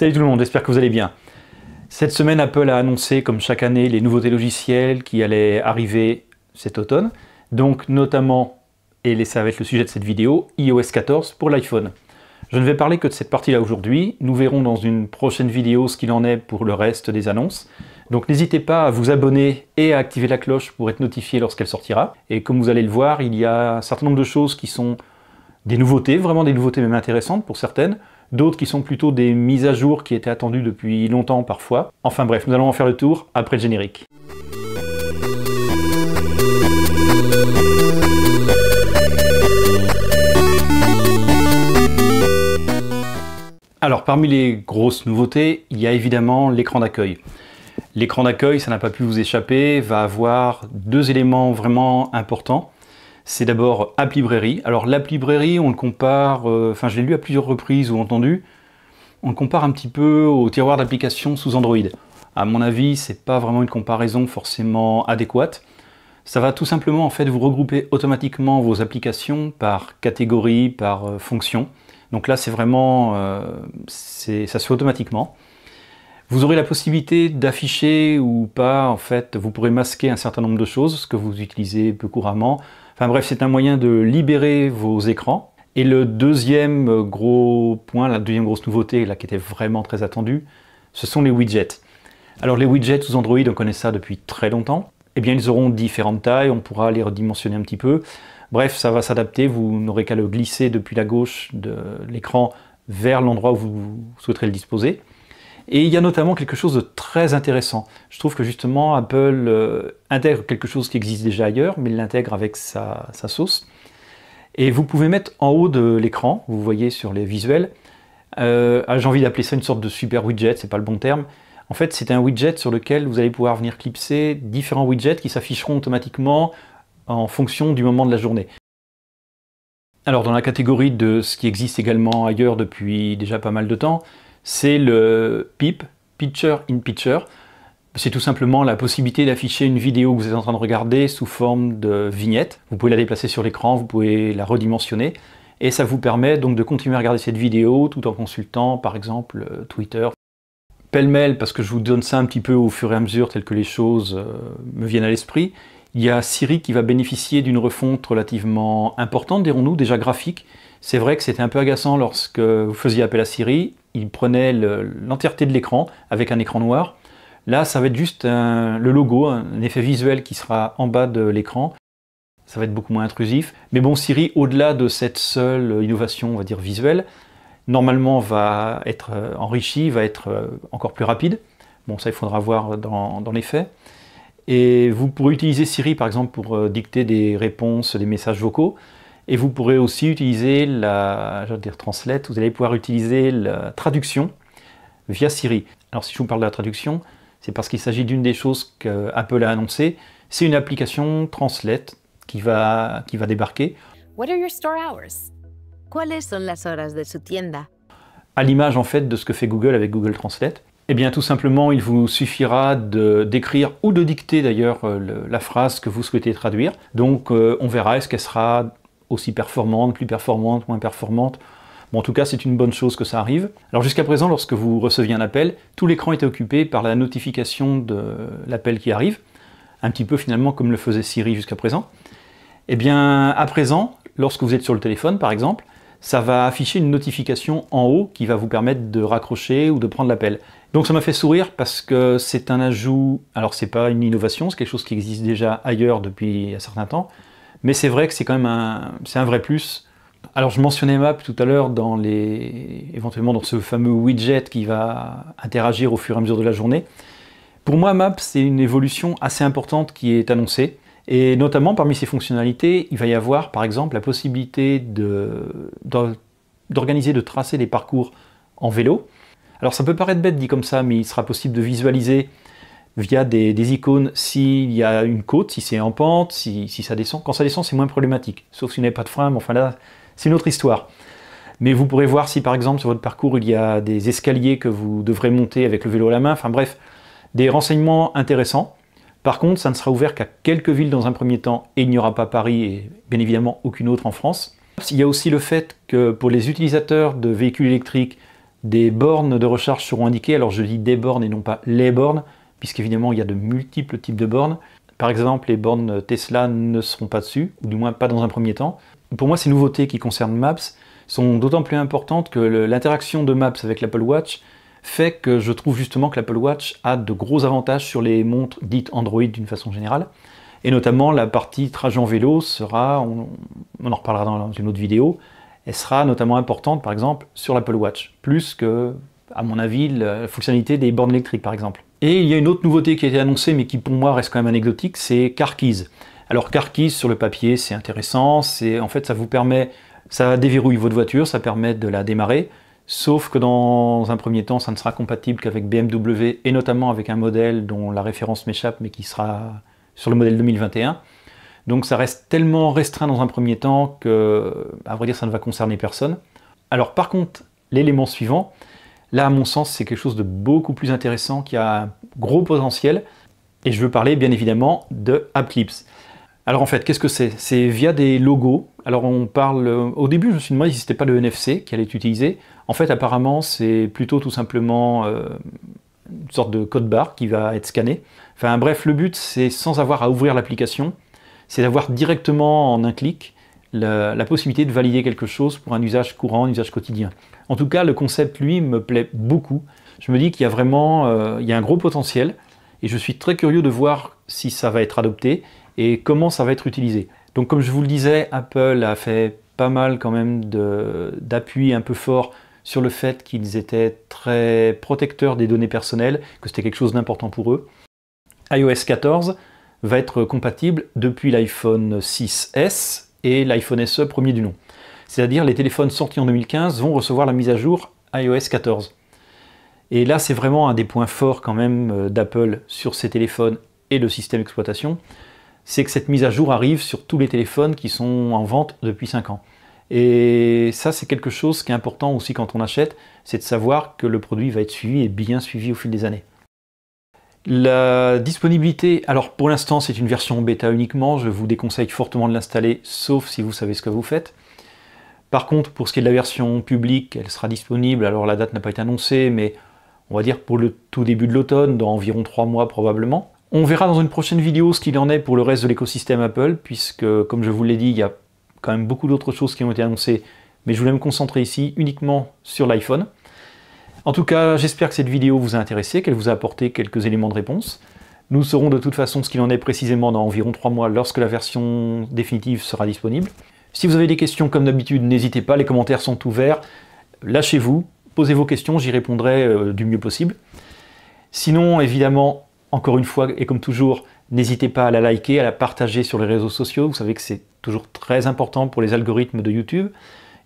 Salut tout le monde, j'espère que vous allez bien. Cette semaine, Apple a annoncé, comme chaque année, les nouveautés logicielles qui allaient arriver cet automne. Donc notamment, et ça va être le sujet de cette vidéo, iOS 14 pour l'iPhone. Je ne vais parler que de cette partie-là aujourd'hui. Nous verrons dans une prochaine vidéo ce qu'il en est pour le reste des annonces. Donc n'hésitez pas à vous abonner et à activer la cloche pour être notifié lorsqu'elle sortira. Et comme vous allez le voir, il y a un certain nombre de choses qui sont des nouveautés, vraiment des nouveautés même intéressantes pour certaines, d'autres qui sont plutôt des mises à jour qui étaient attendues depuis longtemps parfois. Enfin bref, nous allons en faire le tour après le générique. Alors parmi les grosses nouveautés, il y a évidemment l'écran d'accueil. L'écran d'accueil, ça n'a pas pu vous échapper, va avoir deux éléments vraiment importants. C'est d'abord App Librairie. Alors l'App Librairie, on le compare, je l'ai lu à plusieurs reprises ou entendu, on le compare un petit peu au tiroir d'applications sous Android. À mon avis, c'est pas vraiment une comparaison forcément adéquate. Ça va tout simplement en fait vous regrouper automatiquement vos applications par catégorie, par fonction. Donc là, c'est vraiment, ça se fait automatiquement. Vous aurez la possibilité d'afficher ou pas, en fait, vous pourrez masquer un certain nombre de choses, ce que vous utilisez peu couramment. Enfin bref, c'est un moyen de libérer vos écrans. Et le deuxième gros point, la deuxième grosse nouveauté, là, qui était vraiment très attendue, ce sont les widgets. Alors les widgets sous Android, on connaît ça depuis très longtemps. Eh bien, ils auront différentes tailles, on pourra les redimensionner un petit peu. Bref, ça va s'adapter, vous n'aurez qu'à le glisser depuis la gauche de l'écran vers l'endroit où vous souhaiterez le disposer. Et il y a notamment quelque chose de très intéressant. Je trouve que justement Apple intègre quelque chose qui existe déjà ailleurs, mais il l'intègre avec sa sauce. Et vous pouvez mettre en haut de l'écran, vous voyez sur les visuels, j'ai envie d'appeler ça une sorte de super widget, c'est pas le bon terme. En fait, c'est un widget sur lequel vous allez pouvoir venir clipser différents widgets qui s'afficheront automatiquement en fonction du moment de la journée. Alors dans la catégorie de ce qui existe également ailleurs depuis déjà pas mal de temps, c'est le PIP, Picture in Picture. C'est tout simplement la possibilité d'afficher une vidéo que vous êtes en train de regarder sous forme de vignette. Vous pouvez la déplacer sur l'écran, vous pouvez la redimensionner, et ça vous permet donc de continuer à regarder cette vidéo tout en consultant par exemple Twitter. Pêle-mêle, parce que je vous donne ça un petit peu au fur et à mesure tel que les choses me viennent à l'esprit. Il y a Siri qui va bénéficier d'une refonte relativement importante, dirons-nous, déjà graphique. C'est vrai que c'était un peu agaçant lorsque vous faisiez appel à Siri, il prenait l'entièreté de l'écran avec un écran noir. Là, ça va être juste le logo, un effet visuel qui sera en bas de l'écran. Ça va être beaucoup moins intrusif. Mais bon, Siri, au-delà de cette seule innovation, on va dire visuelle, normalement va être enrichi, va être encore plus rapide. Bon, ça, il faudra voir dans les faits. Et vous pourrez utiliser Siri, par exemple, pour dicter des réponses, des messages vocaux. Et vous pourrez aussi utiliser Translate, vous allez pouvoir utiliser la traduction via Siri. Alors si je vous parle de la traduction, c'est parce qu'il s'agit d'une des choses qu'Apple a annoncé. C'est une application Translate qui va débarquer. What are your store hours? ¿Cuáles son las horas de su tienda? À l'image en fait de ce que fait Google avec Google Translate. Eh bien tout simplement, il vous suffira d'écrire ou de dicter d'ailleurs la phrase que vous souhaitez traduire. Donc on verra, est-ce qu'elle sera aussi performante, plus performante, moins performante. Bon, en tout cas, c'est une bonne chose que ça arrive. Alors jusqu'à présent, lorsque vous receviez un appel, tout l'écran était occupé par la notification de l'appel qui arrive, un petit peu finalement comme le faisait Siri jusqu'à présent. Eh bien, à présent, lorsque vous êtes sur le téléphone, par exemple, ça va afficher une notification en haut qui va vous permettre de raccrocher ou de prendre l'appel. Donc ça m'a fait sourire parce que c'est un ajout, alors c'est pas une innovation, c'est quelque chose qui existe déjà ailleurs depuis un certain temps, mais c'est vrai que c'est quand même un vrai plus. Alors je mentionnais Maps tout à l'heure éventuellement dans ce fameux widget qui va interagir au fur et à mesure de la journée. Pour moi, Maps, c'est une évolution assez importante qui est annoncée. Et notamment parmi ces fonctionnalités, il va y avoir par exemple la possibilité d'organiser, de tracer des parcours en vélo. Alors ça peut paraître bête dit comme ça, mais il sera possible de visualiser via des icônes s'il y a une côte, si c'est en pente, si ça descend. Quand ça descend, c'est moins problématique, sauf si vous n'avez pas de frein, mais enfin là, c'est une autre histoire. Mais vous pourrez voir si par exemple sur votre parcours, il y a des escaliers que vous devrez monter avec le vélo à la main, enfin bref, des renseignements intéressants. Par contre, ça ne sera ouvert qu'à quelques villes dans un premier temps, et il n'y aura pas Paris et bien évidemment aucune autre en France. Il y a aussi le fait que pour les utilisateurs de véhicules électriques, Des bornes de recharge seront indiquées, alors je dis des bornes et non pas les bornes, puisqu'évidemment il y a de multiples types de bornes. Par exemple, les bornes Tesla ne seront pas dessus, ou du moins pas dans un premier temps. Pour moi, ces nouveautés qui concernent Maps sont d'autant plus importantes que l'interaction de Maps avec l'Apple Watch fait que je trouve justement que l'Apple Watch a de gros avantages sur les montres dites Android d'une façon générale. Et notamment la partie trajet en vélo sera, on en reparlera dans une autre vidéo, elle sera notamment importante par exemple sur l'Apple Watch, plus que, à mon avis, la fonctionnalité des bornes électriques par exemple. Et il y a une autre nouveauté qui a été annoncée mais qui pour moi reste quand même anecdotique, c'est Car Keys. Alors Car Keys sur le papier c'est intéressant, en fait ça vous permet, ça déverrouille votre voiture, ça permet de la démarrer, sauf que dans un premier temps ça ne sera compatible qu'avec BMW et notamment avec un modèle dont la référence m'échappe mais qui sera sur le modèle 2021. Donc ça reste tellement restreint dans un premier temps que, à vrai dire, ça ne va concerner personne. Alors par contre, l'élément suivant, là à mon sens c'est quelque chose de beaucoup plus intéressant qui a un gros potentiel, et je veux parler bien évidemment de AppClips. Alors en fait, qu'est-ce que c'est? C'est via des logos. Alors on parle, au début je me suis demandé si c'était pas le NFC qui allait être utilisé. En fait apparemment c'est plutôt tout simplement une sorte de code barre qui va être scanné. Enfin bref, le but c'est sans avoir à ouvrir l'application, c'est d'avoir directement en un clic la possibilité de valider quelque chose pour un usage courant, un usage quotidien. En tout cas, le concept, lui, me plaît beaucoup. Je me dis qu'il y a vraiment il y a un gros potentiel et je suis très curieux de voir si ça va être adopté et comment ça va être utilisé. Donc comme je vous le disais, Apple a fait pas mal quand même d'appui un peu fort sur le fait qu'ils étaient très protecteurs des données personnelles, que c'était quelque chose d'important pour eux. iOS 14 va être compatible depuis l'iPhone 6S et l'iPhone SE premier du nom. C'est-à-dire les téléphones sortis en 2015 vont recevoir la mise à jour iOS 14. Et là, c'est vraiment un des points forts quand même d'Apple sur ces téléphones et le système d'exploitation, c'est que cette mise à jour arrive sur tous les téléphones qui sont en vente depuis 5 ans. Et ça, c'est quelque chose qui est important aussi quand on achète, c'est de savoir que le produit va être suivi et bien suivi au fil des années. La disponibilité, alors pour l'instant c'est une version bêta uniquement, je vous déconseille fortement de l'installer, sauf si vous savez ce que vous faites. Par contre, pour ce qui est de la version publique, elle sera disponible, alors la date n'a pas été annoncée, mais on va dire pour le tout début de l'automne, dans environ 3 mois probablement. On verra dans une prochaine vidéo ce qu'il en est pour le reste de l'écosystème Apple, puisque comme je vous l'ai dit, il y a quand même beaucoup d'autres choses qui ont été annoncées, mais je voulais me concentrer ici uniquement sur l'iPhone. En tout cas, j'espère que cette vidéo vous a intéressé, qu'elle vous a apporté quelques éléments de réponse. Nous saurons de toute façon ce qu'il en est précisément dans environ 3 mois lorsque la version définitive sera disponible. Si vous avez des questions comme d'habitude, n'hésitez pas, les commentaires sont ouverts. Lâchez-vous, posez vos questions, j'y répondrai du mieux possible. Sinon, évidemment, encore une fois et comme toujours, n'hésitez pas à la liker, à la partager sur les réseaux sociaux. Vous savez que c'est toujours très important pour les algorithmes de YouTube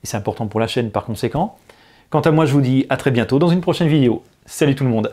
et c'est important pour la chaîne par conséquent. Quant à moi, je vous dis à très bientôt dans une prochaine vidéo. Salut tout le monde!